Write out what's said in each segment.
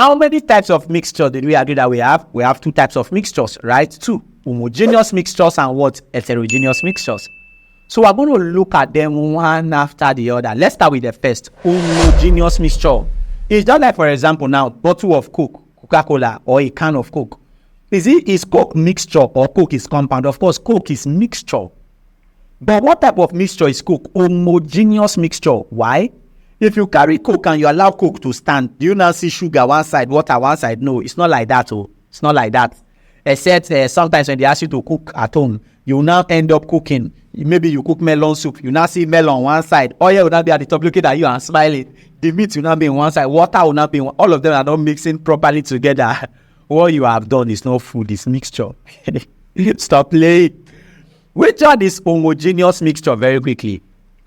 How many types of mixture did we agree that we have? We have 2 types of mixtures, right? 2 homogeneous mixtures and what? Heterogeneous mixtures. So we're going to look at them one after the other. Let's start with the first, homogeneous mixture. It's just like, for example, now, bottle of Coke, Coca-Cola, or a can of Coke. Is Coke mixture or Coke is compound? Of course, Coke is mixture. But what type of mixture is Coke? Homogeneous mixture. Why? If you carry Coke and you allow Coke to stand, do you now see sugar one side, water one side? No, it's not like that. Oh, it's not like that. Except sometimes when they ask you to cook at home, you will now end up cooking. Maybe you cook melon soup. You now see melon one side. Oil will not be at the top looking at you and smiling. The meat will not be on one side. Water will not be on. All of them are not mixing properly together. What you have done is not food, it's mixture. Stop playing. Which one is homogeneous mixture? Very quickly.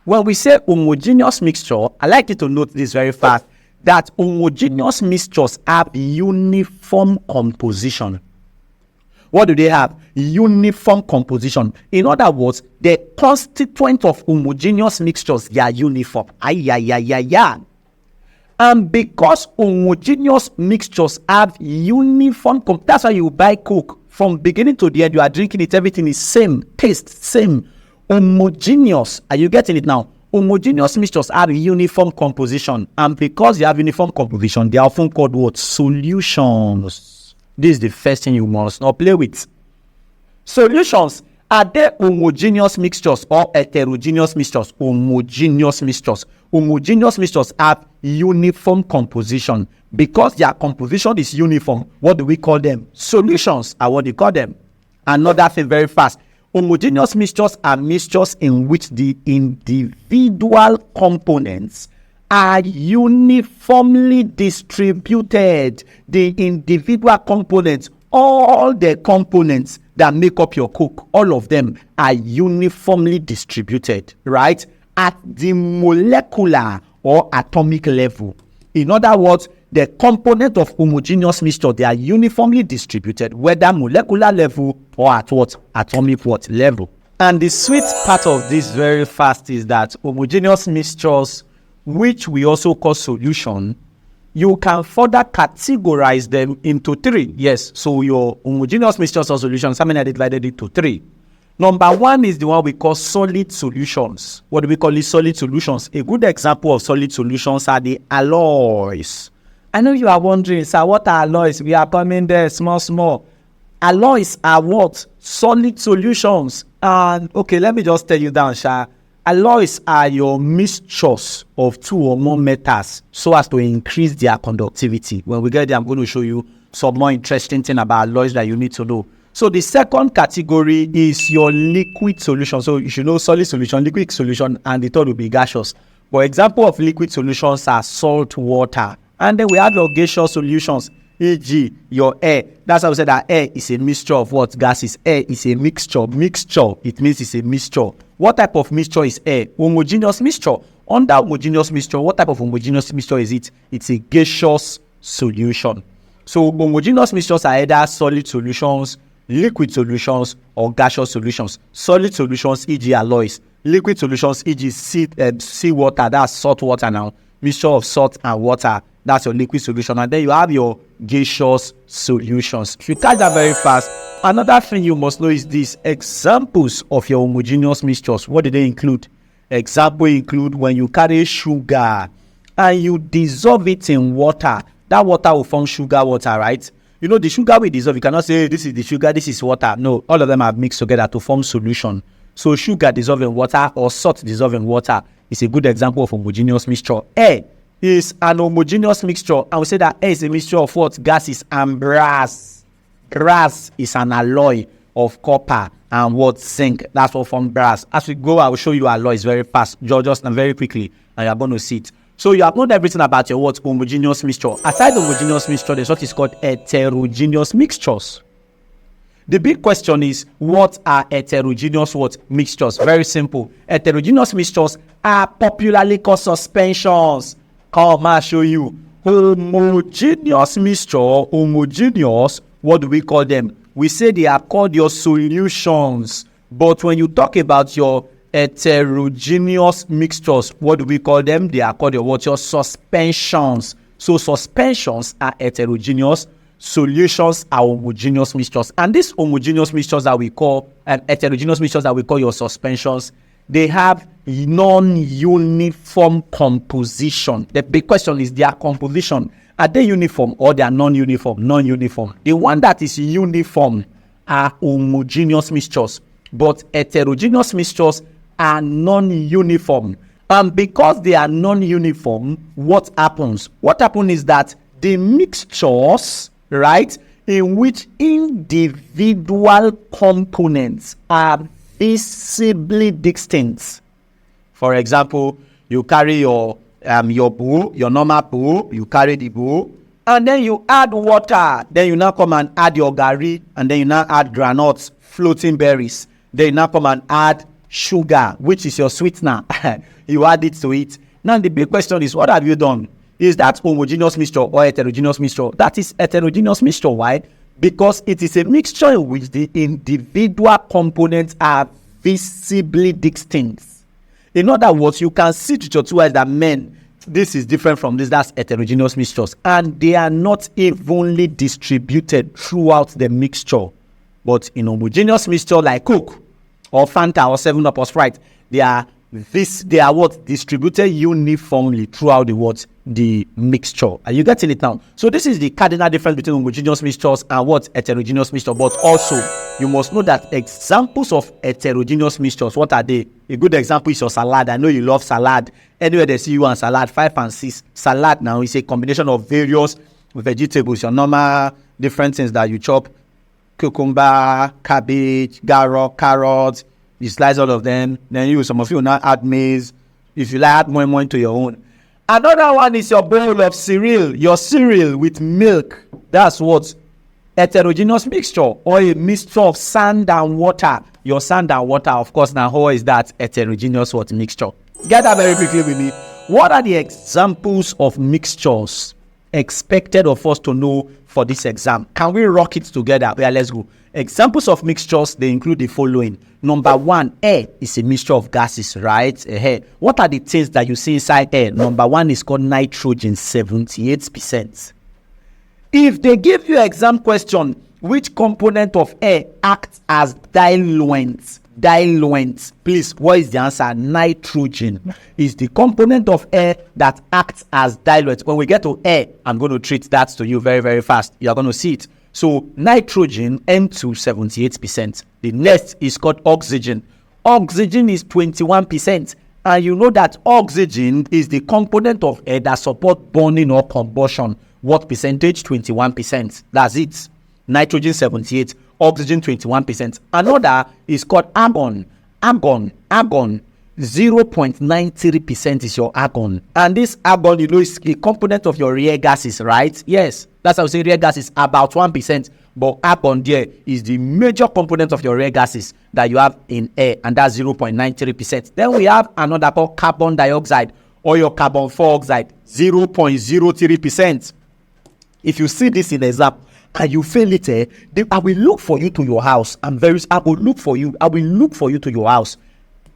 When we say homogeneous mixture, I like you to note this very fast, that homogeneous mixtures have uniform composition. What do they have? Uniform composition. In other words, the constituent of homogeneous mixtures, they are uniform. And because homogeneous mixtures have uniform, that's why you buy Coke from beginning to the end. You are drinking it, everything is same, taste same. Homogeneous, are you getting it now? Homogeneous mixtures have uniform composition, and because they have uniform composition, they are often called what? Solutions. This is the first thing you must not play with. Solutions. Are they homogeneous mixtures or heterogeneous mixtures? Homogeneous mixtures. Homogeneous mixtures have uniform composition. Because their composition is uniform, what do we call them? Solutions are what you call them. Another thing very fast. Homogeneous mixtures are mixtures in which the individual components are uniformly distributed. The individual components, all the components that make up your Coke, all of them are uniformly distributed, right? At the molecular or atomic level. In other words, the component of homogeneous mixture, they are uniformly distributed, whether molecular level or at what? Atomic what? Level. And the sweet part of this very fast is that homogeneous mixtures, which we also call solution, you can further categorize them into 3. Yes, so your homogeneous mixtures or solutions, how many are divided into 3? Number 1 is the one we call solid solutions. What do we call it? Solid solutions. A good example of solid solutions are the alloys. I know you are wondering, sir, what are alloys? We are coming there small. Alloys are what? Solid solutions. And okay, let me just tell you down, Sha. Alloys are your mixtures of 2 or more metals so as to increase their conductivity. When we get there, I'm going to show you some more interesting thing about alloys that you need to know. So the second category is your liquid solution. So you should know solid solution, liquid solution, and the third will be gaseous. For example of liquid solutions are salt water. And then we have your gaseous solutions, e.g. your air. That's how we say that air is a mixture of what? Gases. Air is a mixture. Mixture, it means it's a mixture. What type of mixture is air? Homogeneous mixture. Under homogeneous mixture, what type of homogeneous mixture is it? It's a gaseous solution. So homogeneous mixtures are either solid solutions, liquid solutions, or gaseous solutions. Solid solutions, e.g. alloys. Liquid solutions, e.g. sea water, that's salt water now. Mixture of salt and water, that's your liquid solution. And then you have your gaseous solutions. If you catch that very fast, another thing you must know is this. Examples of your homogeneous mixtures, what do they include? Example include when you carry sugar and you dissolve it in water. That water will form sugar water, right? You know, the sugar we dissolve, you cannot say, hey, this is the sugar, this is water. No, all of them are mixed together to form solution. So sugar dissolved in water or salt dissolved in water is a good example of homogeneous mixture. Air is an homogeneous mixture, and we say that air is a mixture of what? Gases and brass. Brass is an alloy of copper and what? Zinc. That's what forms brass. As we go, I will show you alloys very fast, just and very quickly, and you're going to see it. So you have known everything about your what? Homogeneous mixture. Aside homogeneous mixture, there's what is called heterogeneous mixtures. The big question is, what are heterogeneous what? Mixtures? Very simple. Heterogeneous mixtures are popularly called suspensions. Come, I'll show you. Homogeneous mixture, homogeneous, what do we call them? We say they are called your solutions. But when you talk about your heterogeneous mixtures, what do we call them? They are called your what? Your suspensions. So suspensions are heterogeneous, solutions are homogeneous mixtures. And these homogeneous mixtures that we call, and heterogeneous mixtures that we call your suspensions, they have non-uniform composition. The big question is their composition. Are they uniform or they are non-uniform? Non-uniform. The one that is uniform are homogeneous mixtures, but heterogeneous mixtures are non-uniform. And because they are non-uniform, what happens? What happens is that the mixtures, right, in which individual components are visibly distinct. For example, you carry your bowl, your normal bowl, you carry the bowl, and then you add water. Then you now come and add your gari, and then you now add granules, floating berries. Then you now come and add sugar, which is your sweetener. You add it to it. Now the big question is, what have you done? Is that homogeneous mixture or heterogeneous mixture? That is heterogeneous mixture. Why? Because it is a mixture in which the individual components are visibly distinct. In other words, you can see with your two eyes that, men, this is different from this. That's heterogeneous mixtures. And they are not evenly distributed throughout the mixture. But in homogeneous mixture like Coke or Fanta or 7-Up or Sprite, they are what? Distributed uniformly throughout the mixture. Are you getting it now? So this is the cardinal difference between homogeneous mixtures and what? Heterogeneous mixture. But also, you must know that examples of heterogeneous mixtures, what are they? A good example is your salad. I know you love salad. Anywhere they see you on salad, 5 and 6. Salad now is a combination of various vegetables, your normal different things that you chop. Cucumber, cabbage, carrots. You slice all of them. Then some of you now add maize. If you like, add more into your own. Another one is your bowl of cereal. Your cereal with milk. That's what? Heterogeneous mixture, or a mixture of sand and water. Your sand and water, of course, now how is that heterogeneous what mixture? Get that very quickly with me. What are the examples of mixtures expected of us to know for this exam? Can we rock it together? Yeah, let's go. Examples of mixtures, they include the following. Number 1, air is a mixture of gases, right? What are the things that you see inside air? Number 1 is called nitrogen, 78%. If they give you an exam question, which component of air acts as diluent? Please, what is the answer? Nitrogen is the component of air that acts as diluent. When we get to air, I'm going to treat that to you very, very fast. You're going to see it. So nitrogen, N2, 78%. The next is called oxygen. Oxygen is 21%. And you know that oxygen is the component of air that supports burning or combustion. What percentage? 21%. That's it. Nitrogen 78, oxygen 21%. Another is called argon. Argon, 0.93% is your argon. And this argon, you know, is a component of your rare gases, right? Yes, that's how we say rare gases, about 1%. But argon there is the major component of your rare gases that you have in air, and that's 0.93%. Then we have another called carbon dioxide, or your carbon dioxide, 0.03%. If you see this in the exam and you fail it, I will look for you to your house. I will look for you to your house.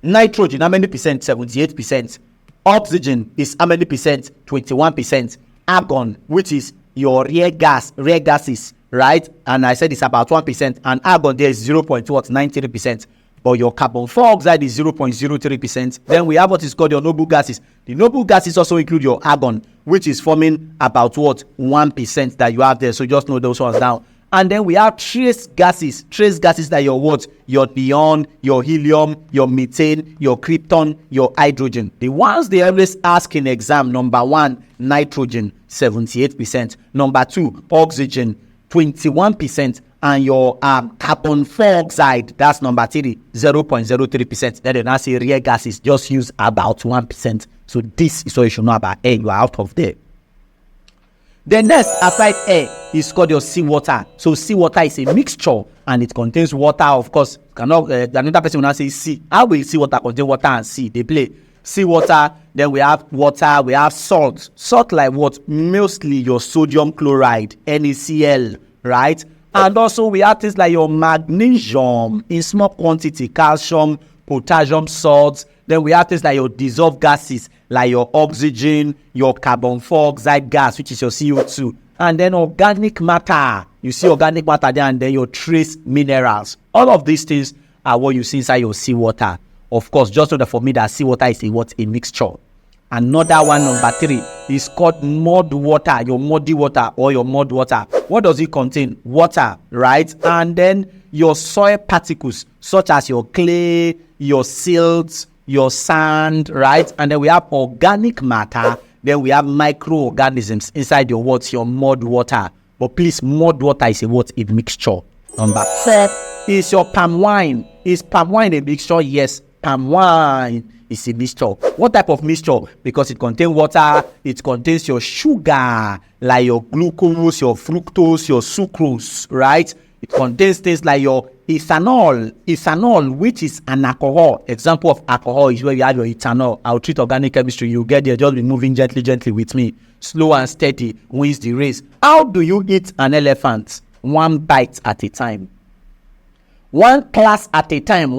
Nitrogen, how many percent? 78%. Oxygen is how many percent? 21%. Argon, which is your rare gases, right? And I said it's about 1%. And argon there is 0.93%. But your carbon dioxide is 0.03%. Then we have what is called your noble gases. The noble gases also include your argon, which is forming about what? 1% that you have there. So just know those ones down. And then we have trace gases. Trace gases that your what? Your neon, your helium, your methane, your krypton, your hydrogen. The ones they always ask in exam. Number 1, nitrogen, 78%. Number 2, oxygen, 21%. And your carbon dioxide, that's number 3, 0.03%. Then they now say rare gases, just use about 1%. So this is what you should know about air. You are out of there. The next aside air is called your seawater. So seawater is a mixture and it contains water, of course. Another person will now say sea. How will seawater contain water and sea? They play seawater. Then we have water. We have salt. Salt like what? Mostly your sodium chloride, NaCl, right? And also we have things like your magnesium in small quantity, calcium, potassium salts. Then we have things like your dissolved gases, like your oxygen, your carbon dioxide gas, which is your CO2. And then organic matter. You see organic matter there, and then your trace minerals. All of these things are what you see inside your seawater. Of course, just know that for me, that seawater is a mixture. Another one, number 3, is called mud water, your muddy water or your mud water. What does it contain? Water, right? And then your soil particles, such as your clay, your silt, your sand, right? And then we have organic matter. Then we have microorganisms inside your what? Your mud water. But please, mud water is a mixture. Number 4 is your palm wine. Is palm wine a mixture? Yes, palm wine is a mixture. What type of mixture? Because it contains water, it contains your sugar, like your glucose, your fructose, your sucrose, right? It contains things like your ethanol, which is an alcohol. Example of alcohol is where you have your ethanol. I'll treat organic chemistry. You get there, just be moving gently with me. Slow and steady wins the race. How do you eat an elephant? One bite at a time. One class at a time,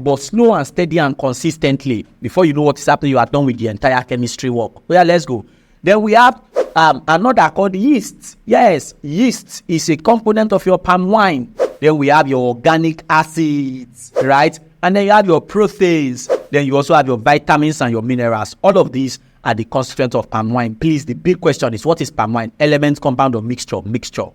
but slow and steady and consistently. Before you know what is happening, you are done with the entire chemistry work. Well, let's go. Then we have another called yeast. Yes, yeast is a component of your palm wine. Then we have your organic acids, right? And then you have your proteins. Then you also have your vitamins and your minerals. All of these are the constituents of palm wine. Please, the big question is, what is palm wine? Element, compound, or mixture? Mixture.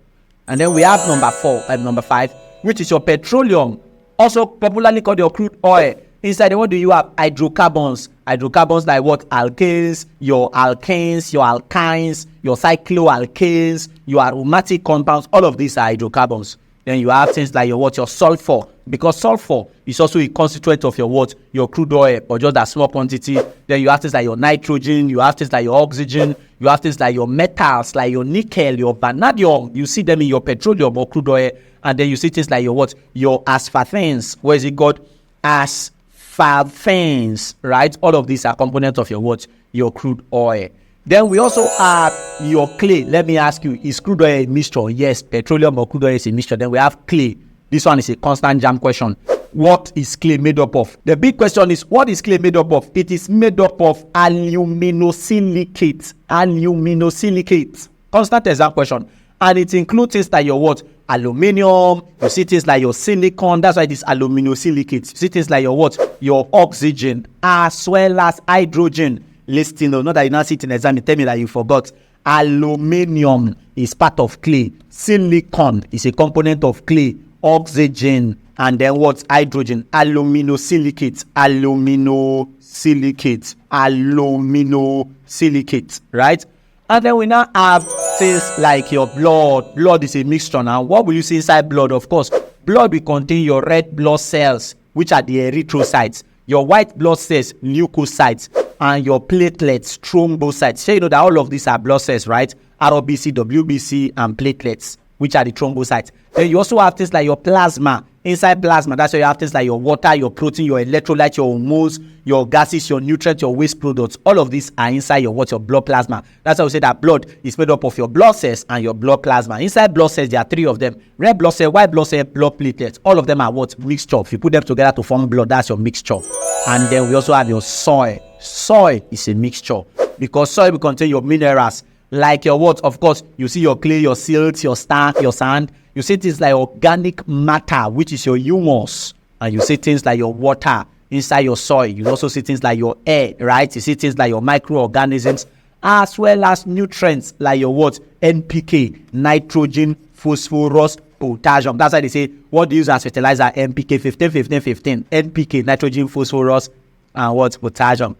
And then we have number 5, which is your petroleum, also popularly called your crude oil. Inside, what do you have? Hydrocarbons. Hydrocarbons like what? Alkanes, your alkanes, your alkynes, your cycloalkanes, your aromatic compounds. All of these are hydrocarbons. Then you have things like your what? Your sulfur. Because sulfur is also a constituent of your what? Your crude oil, but just a small quantity. Then you have things like your nitrogen, you have things like your oxygen, you have things like your metals, like your nickel, your vanadium. You see them in your petroleum or crude oil. And then you see things like your what? Your asphaltenes. Where is it called? Asphaltenes, right? All of these are components of your what? Your crude oil. Then we also have your clay. Let me ask you, is crude oil a mixture? Yes, petroleum or crude oil is a mixture. Then we have clay. This one is a constant jam question. What is clay made up of? The big question is, what is clay made up of? It is made up of aluminosilicate. Aluminosilicate. Constant exam question. And it includes things like your what? Aluminium. You see things like your silicon. That's why it is aluminosilicate. You see things like your what? Your oxygen, as well as hydrogen. Listen, not that you now sit in exam and tell me that you forgot. Aluminium is part of clay. Silicon is a component of clay. Oxygen, and then what? Hydrogen. Aluminosilicate. Aluminosilicate. Right? And then we now have things like your blood. Blood is a mixture now. What will you see inside blood? Of course, blood will contain your red blood cells, which are the erythrocytes, your white blood cells, leukocytes, and your platelets, thrombocytes. So you know that all of these are blood cells, right? RBC, WBC, and platelets, which are the thrombocytes. Then you also have things like your plasma. Inside plasma, that's why you have things like your water, your protein, your electrolyte, your hormones, your gases, your nutrients, your waste products. All of these are inside your what? Your blood plasma. That's why we say that blood is made up of your blood cells and your blood plasma. Inside blood cells, there are 3 of them. Red blood cell, white blood cell, blood platelets. All of them are what? Mixture. If you put them together to form blood, that's your mixture. And then we also have your soil. Soil is a mixture because soil will contain your minerals. Like your what? Of course, you see your clay, your silt, your sand. You see things like organic matter, which is your humus. And you see things like your water inside your soil. You also see things like your air, right? You see things like your microorganisms, as well as nutrients like your what? NPK, nitrogen, phosphorus, potassium. That's why they say, what do you use as fertilizer? NPK 15, 15, 15. NPK, nitrogen, phosphorus, and what? Potassium.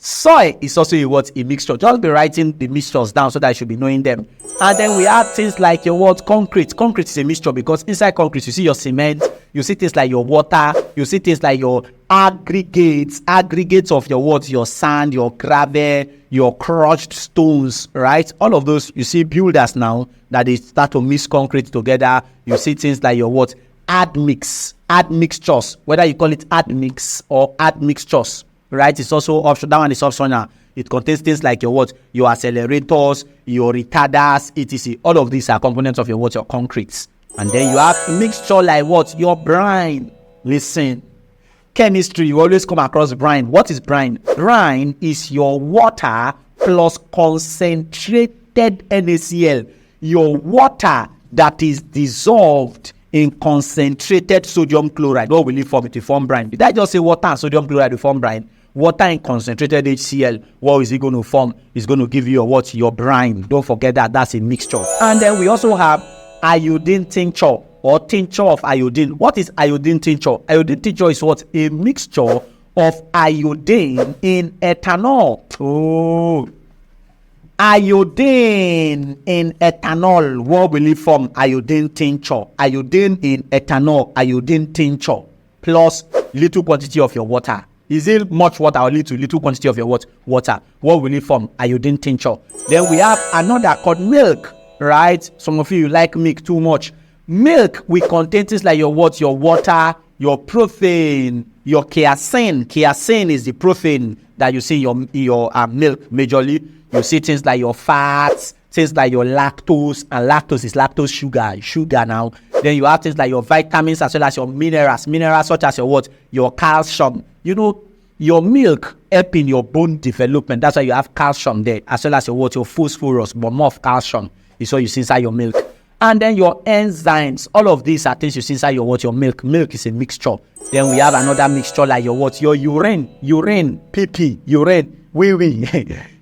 Soil is also a mixture. Just be writing the mixtures down so that you should be knowing them. And then we have things like your what? Concrete. Concrete is a mixture because inside concrete you see your cement, you see things like your water, you see things like your aggregates of your what? Your sand, your gravel, your crushed stones, right? All of those, you see builders now that they start to mix concrete together. You see things like your what? Admixtures, whether you call it admix or admixtures. Right, it's also optional. That one is optional. It contains things like your what? Your accelerators, your retarders, etc. All of these are components of your what? Your concretes. And then you have a mixture like what? Your brine. Listen, chemistry, you always come across brine. What is brine? Brine is your water plus concentrated NaCl. Your water that is dissolved in concentrated sodium chloride. What will it form? It will form brine. Did I just say water and sodium chloride will form brine? Water in concentrated HCl, what is it going to form? It's going to give you your what? Your brine. Don't forget that that's a mixture. And then we also have iodine tincture or tincture of iodine. What is iodine tincture? Iodine tincture is what? A mixture of iodine in ethanol. Oh, iodine in ethanol. What will it form? Iodine tincture. Iodine in ethanol, iodine tincture, plus little quantity of your water. Is it much water or little quantity of your water? What will it form? Iodine tincture. Then we have another called milk, right? Some of you like milk too much. Milk will contain things like your what? Your water, your protein, your casein. Casein is the protein that you see in your milk majorly. You see things like your fats, things like your lactose, and lactose is lactose sugar now. Then you have things like your vitamins as well as your minerals such as your what? Your calcium. You know, your milk help in your bone development. That's why you have calcium there, as well as your what? Your phosphorus, but more of calcium is what you see inside your milk. And then your enzymes, all of these are things you see inside your what? Your milk. Milk is a mixture. Then we have another mixture like your what? Your urine, pee, urine, wee.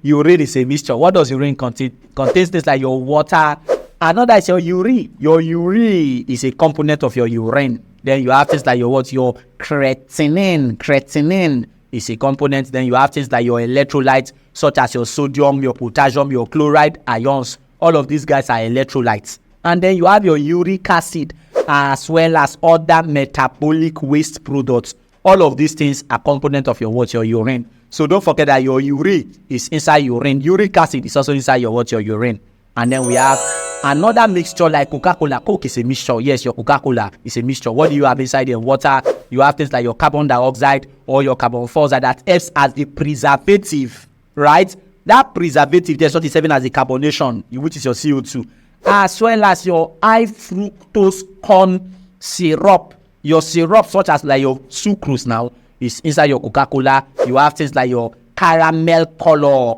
Urine is a mixture. What does urine contain? Contains things like your water. Another is your urea. Your urea is a component of your urine. Then you have things like your what? Your creatinine. Creatinine is a component. Then you have things like your electrolytes, such as your sodium, your potassium, your chloride, ions. All of these guys are electrolytes. And then you have your uric acid, as well as other metabolic waste products. All of these things are component of your what? Your urine. So don't forget that your urea is inside urine. Uric acid is also inside your what? Your urine. And then we have another mixture like Coca-Cola. Coke is a mixture. Yes, your Coca-Cola is a mixture. What do you have inside your water? You have things like your carbon dioxide or your carbon dioxide that helps as the preservative, right? That preservative, there's what is serving as a carbonation, which is your CO2, as well as your high fructose corn syrup. Your syrup, such as like your sucrose now, is inside your Coca-Cola. You have things like your caramel color,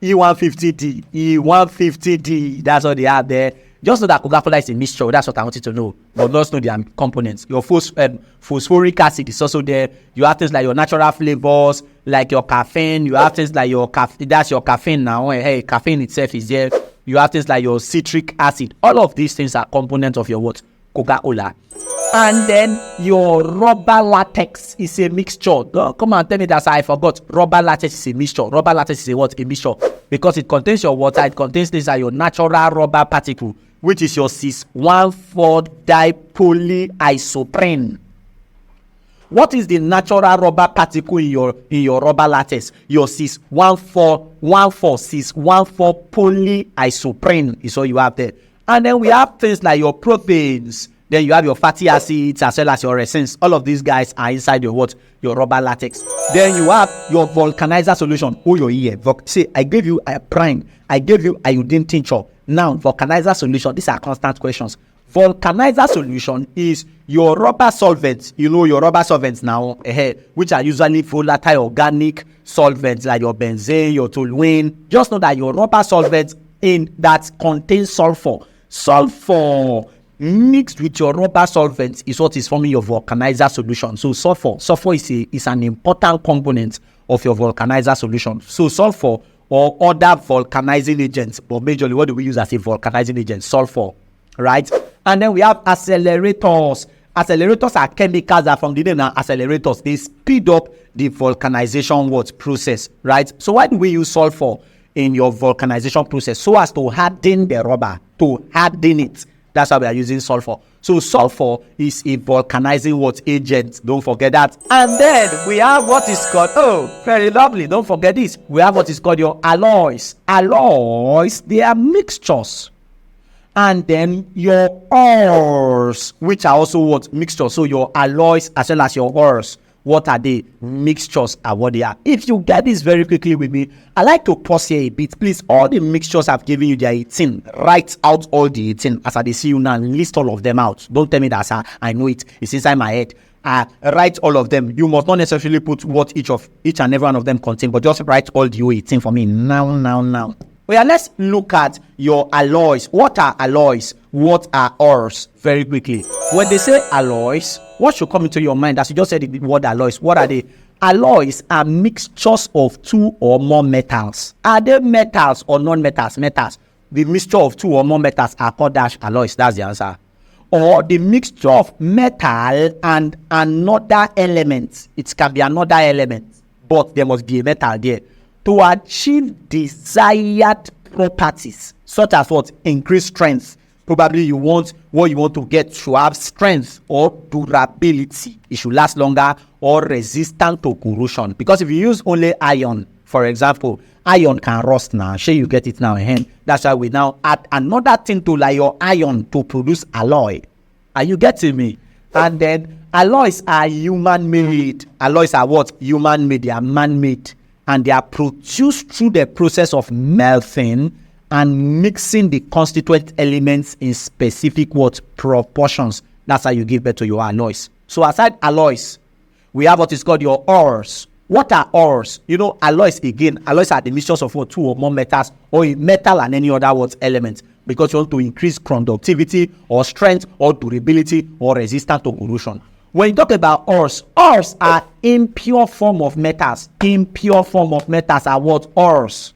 E150D, that's what they have there. Just know that Coca-Cola is a mixture. That's what I want you to know. But just know the components. Your phosphoric acid is also there. You have things like your natural flavors, like your caffeine. You have things like your that's your caffeine now. Hey, caffeine itself is there. You have things like your citric acid. All of these things are components of your what? Coca-Cola. And then your rubber latex is a mixture. Don't come and tell me that I forgot. Rubber latex is a mixture. Rubber latex is a what? A mixture. Because it contains your water. It contains things like your natural rubber particle, which is your cis-1,4-dipolyisoprene. What is the natural rubber particle in your rubber latex? Your cis-1,4-polyisoprene is what you have there. And then we have things like your proteins. Then you have your fatty acids as well as your resins. All of these guys are inside your what? Your rubber latex. Then you have your vulcanizer solution. Oh, your ear. See, I gave you a prime. I gave you iodine tincture. Now, vulcanizer solution. These are constant questions. Vulcanizer solution is your rubber solvents. You know your rubber solvents now, which are usually volatile organic solvents like your benzene, your toluene. Just know that your rubber solvents that contains sulfur. Sulfur mixed with your rubber solvents is what is forming your vulcanizer solution. So sulfur is an important component of your vulcanizer solution. So sulfur or other vulcanizing agents, but majorly what do we use as a vulcanizing agent? Sulfur, right? And then we have accelerators. Accelerators are chemicals that from the name now accelerators, they speed up the vulcanization process, right? So why do we use sulfur in your vulcanization process? So as to harden the rubber, to harden it. That's why we are using sulfur. So sulfur is a vulcanizing agent. Don't forget that. And then we have what is called, oh, very lovely. Don't forget this. We have what is called your alloys. Alloys, they are mixtures. And then your ores, which are also what? Mixtures. So your alloys as well as your ores. What are they? Mixtures are what they are. If you get this very quickly with me, I like to pause here a bit. Please, all the mixtures I've given you, they are 18. Write out all the 18 as I see you now. List all of them out. Don't tell me that I know it. It's inside my head. write all of them. You must not necessarily put what each and every one of them contain, but just write all the 18 for me now. Well, yeah, let's look at your alloys. What are alloys? What are ores? Very quickly. When they say alloys, what should come into your mind? As you just said the word alloys, what are they? Alloys are mixtures of two or more metals. Are they metals or non-metals? Metals. The mixture of two or more metals are called alloys. That's the answer. Or the mixture of metal and another element. It can be another element, but there must be a metal there to achieve desired properties, such as what? Increased strength. Probably you want what you want to get to have strength or durability. It should last longer, or resistant to corrosion. Because if you use only iron, for example, iron can rust now. Sure, you get it now. That's why we now add another thing to like your iron to produce alloy. Are you getting me? And then alloys are human-made. Alloys are what? Human-made. They are man-made. And they are produced through the process of melting and mixing the constituent elements in specific what? Proportions. That's how you give birth to your alloys. So aside alloys, we have what is called your ores. What are ores? You know, alloys again. Alloys are the mixtures of what? Two or more metals, or a metal and any other what element, because you want to increase conductivity or strength or durability or resistance to corrosion. When you talk about ores are impure form of metals. Impure form of metals are what? Ores.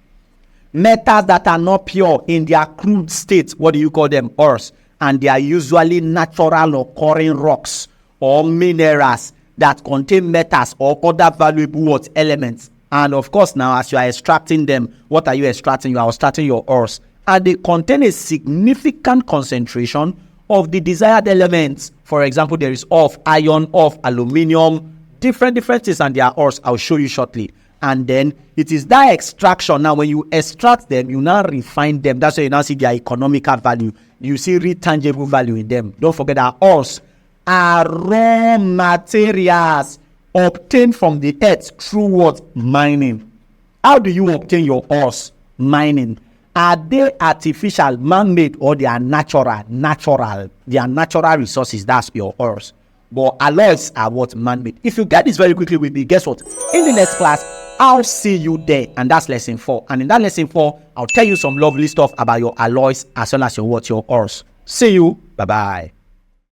Metals that are not pure in their crude state, what do you call them? Ores. And they are usually natural occurring rocks or minerals that contain metals or other valuable what? Elements. And of course, now as you are extracting them, what are you extracting? You are extracting your ores. And they contain a significant concentration of the desired elements. For example, there is of iron, of aluminium, different things, and their ores. I'll show you shortly. And then it is that extraction. Now, when you extract them, you now refine them. That's why you now see their economical value. You see real tangible value in them. Don't forget that ores are raw materials obtained from the earth through what? Mining. How do you obtain your ores? Mining. Are they artificial, man-made, or they are natural? Natural. They are natural resources. That's your ores. But alloys are what? Man-made. If you get this very quickly with me, guess what? In the next class, I'll see you there. And that's lesson 4. And in that lesson 4, I'll tell you some lovely stuff about your alloys as well as your what? Your ores. See you. Bye-bye.